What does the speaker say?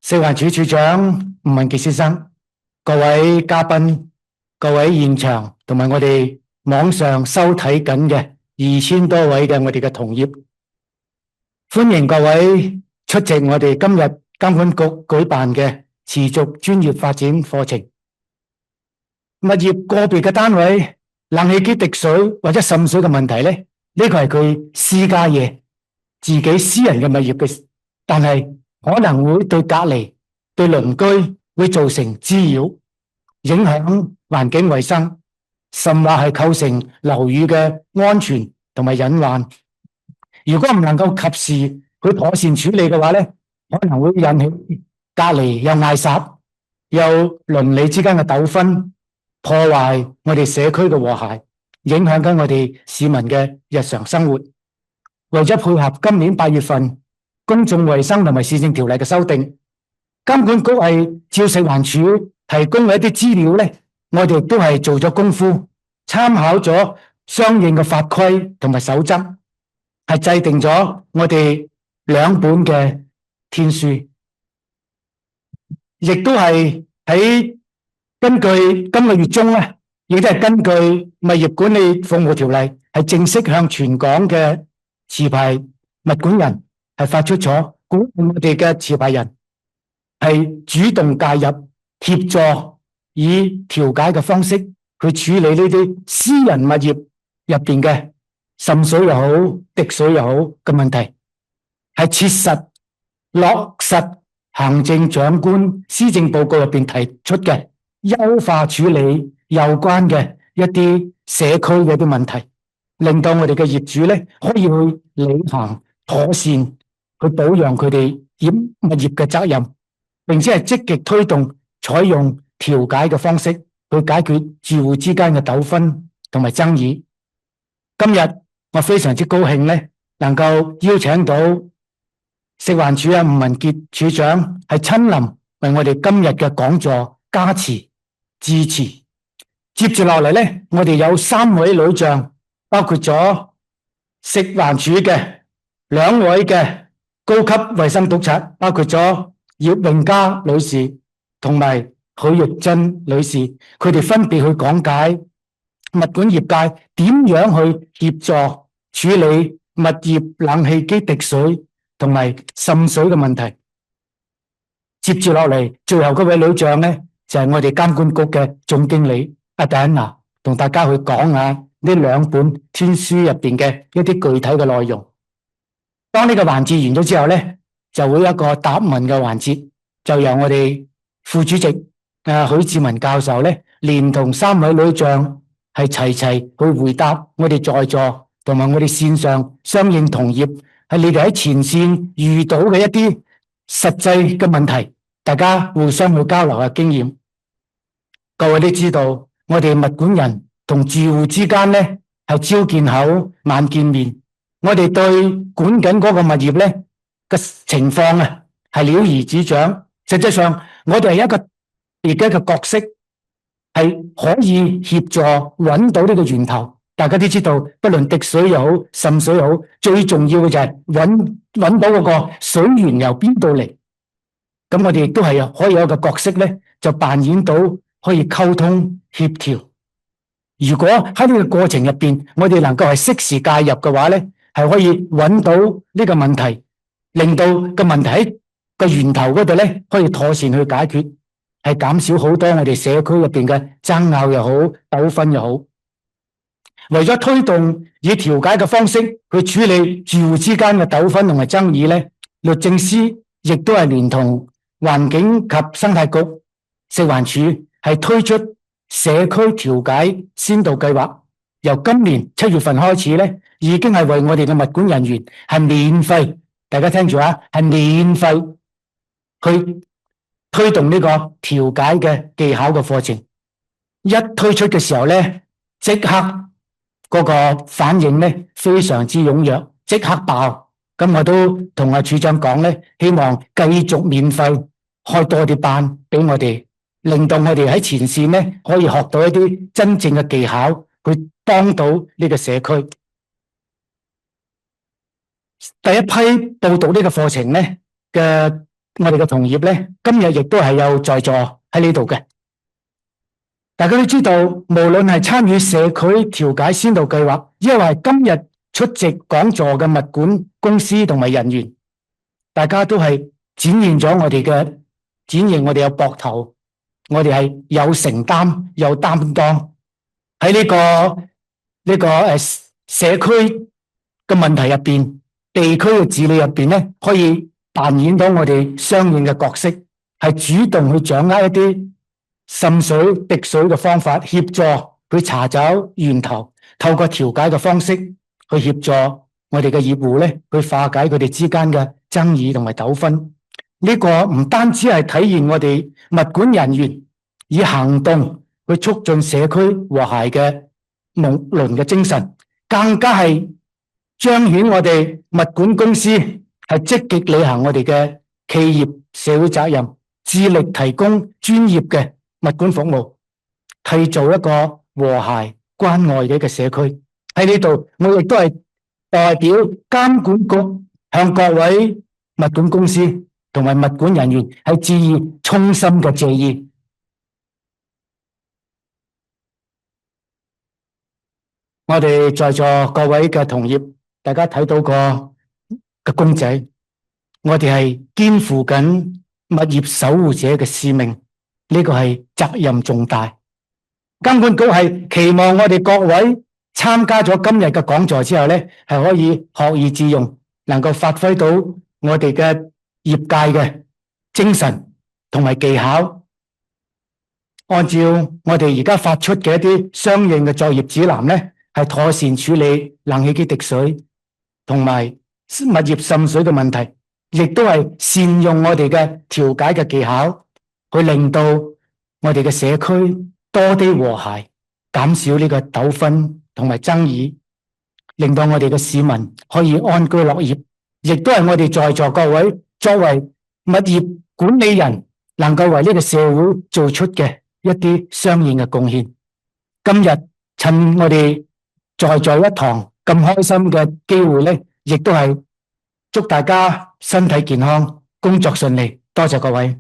食環署署長吳文傑先生，各位嘉賓、各位現場同埋我哋網上收睇緊嘅2000多位嘅我哋嘅同業，歡迎各位出席我哋今日監管局舉辦嘅持續專業發展課程。物業個別嘅單位冷氣機滴水或者滲水嘅問題咧，呢個係佢私家嘢，自己私人嘅物業嘅，但係可能會對隔離、對鄰居會造成滋擾，影響環境衛生，甚或係構成樓宇嘅安全同埋隱患。如果唔能夠及時去妥善處理嘅話咧，可能會引起隔離又嗌殺，又鄰里之間嘅糾紛，破壞我哋社區嘅和諧，影響緊我哋市民嘅日常生活。為咗配合今年8月份公眾衛生同埋市政條例嘅修訂，監管局係照食環署提供嘅一啲資料咧，我哋亦都係做咗功夫，參考咗相應嘅法規同埋守則，係制定咗我哋2本嘅天書，亦都係喺根據今個月中咧，亦都係根據物業管理服務條例，係正式向全港嘅持牌物管人係發出咗鼓勵我哋嘅持牌人係主動介入協助，以調解嘅方式去處理呢啲私人物業入邊嘅滲水又好、滴水又好嘅問題，係切實落實行政長官施政報告入邊提出嘅優化處理有關嘅一啲社區嘅一啲問題，令到我哋嘅業主咧可以去履行妥善去保養佢哋物業嘅責任，並且係積極推動採用調解嘅方式去解決住戶之間嘅糾紛同埋爭議。今日我非常之高興咧，能夠邀請到食環署吳文傑署長係親臨為我哋今日嘅講座加持支持。接住落嚟咧，我哋有3位女將，包括咗食環署嘅2位嘅高級衛生督察，包括咗葉永嘉女士同埋許玉珍女士，佢哋分別去講解物管業界點樣去協助處理物業冷氣機滴水同埋滲水嘅問題。接住落嚟，最後嗰位女將咧，就係我哋監管局嘅總經理阿戴安娜，同大家去講下呢2本天書入邊嘅一啲具體嘅內容。當呢個環節完咗之後咧，就會有一個答問嘅環節，就由我哋副主席許志文教授咧，連同3位女將係齊去回答我哋在座同埋我哋線上相應同業係你哋喺前線遇到嘅一啲實際嘅問題，大家互相去交流下經驗。各位都知道，我哋物管人同住戶之間咧係朝見口晚見面，我哋對管緊嗰個物業咧嘅情況啊係了如指掌。實際上，我哋係一個別嘅一個角色，係可以協助揾到呢個源頭。大家都知道，不論滴水又好、滲水又好，最重要嘅就係揾到嗰個水源由邊度嚟。咁我哋亦都係可以有一個角色咧，就扮演到可以溝通協調。如果喺呢個過程入邊，我哋能夠係適時介入嘅話咧，係可以揾到呢個問題，令到個問題喺個源頭嗰度咧，可以妥善去解決，係減少好多我哋社區入邊嘅爭拗又好、糾紛又好。為咗推動以調解嘅方式去處理住戶之間嘅糾紛同埋爭議咧，律政司亦都係連同環境及生態局、食環署係推出社區調解先導計劃，由今年7月份開始咧，已經係為我哋嘅物管人員係免費，大家聽住啊，係免費去推動呢個調解嘅技巧嘅課程。一推出嘅時候咧，即刻嗰個反應咧非常之踴躍，即刻爆。咁我都同阿處長講咧，希望繼續免費開多啲班俾我哋，令到我哋喺前線咧可以學到一啲真正嘅技巧，去幫到呢個社區。第一批報讀呢個課程咧嘅我哋嘅同業咧，今日亦都係有在座喺呢度嘅。大家都知道，無論係參與社區調解先導計劃，抑或係今日出席講座嘅物管公司同埋人員，大家都係展現咗我哋有膊頭，我哋係有承擔、有擔當喺呢個社區嘅問題入邊、地區嘅治理入邊咧，可以扮演到我哋相應嘅角色，係主動去掌握一啲滲水滴水嘅方法，協助去查找源頭，透過調解嘅方式去協助我哋嘅業戶咧，去化解佢哋之間嘅爭議同埋糾紛。呢個唔單止係體現我哋物管人員以行動去促進社區和諧嘅睦鄰嘅精神，更加係彰顯我哋物管公司係積極履行我哋嘅企業社會責任，致力提供專業嘅物管服務，締造一個和諧關愛嘅一個社區。喺呢度，我亦都係代表監管局向各位物管公司同埋物管人員係致以衷心嘅謝意。我哋在座各位嘅同業，大家睇到個公仔，我哋係肩負緊物業守護者嘅使命，呢個係責任重大。監管局係期望我哋各位參加咗今日嘅講座之後咧，係可以學以致用，能夠發揮到我哋嘅業界嘅精神同埋技巧，按照我哋而家發出嘅一啲相應嘅作業指南咧，係妥善處理冷氣機滴水同埋物業滲水嘅問題，亦都係善用我哋嘅調解嘅技巧，去令到我哋嘅社區多啲和諧，減少呢個糾紛同埋爭議，令到我哋嘅市民可以安居樂業，亦都係我哋在座各位作為物業管理人能夠為呢個社會做出嘅一啲相應嘅貢獻。今日趁我哋在座一堂咁開心嘅機會咧，亦都係祝大家身體健康，工作順利。多謝各位。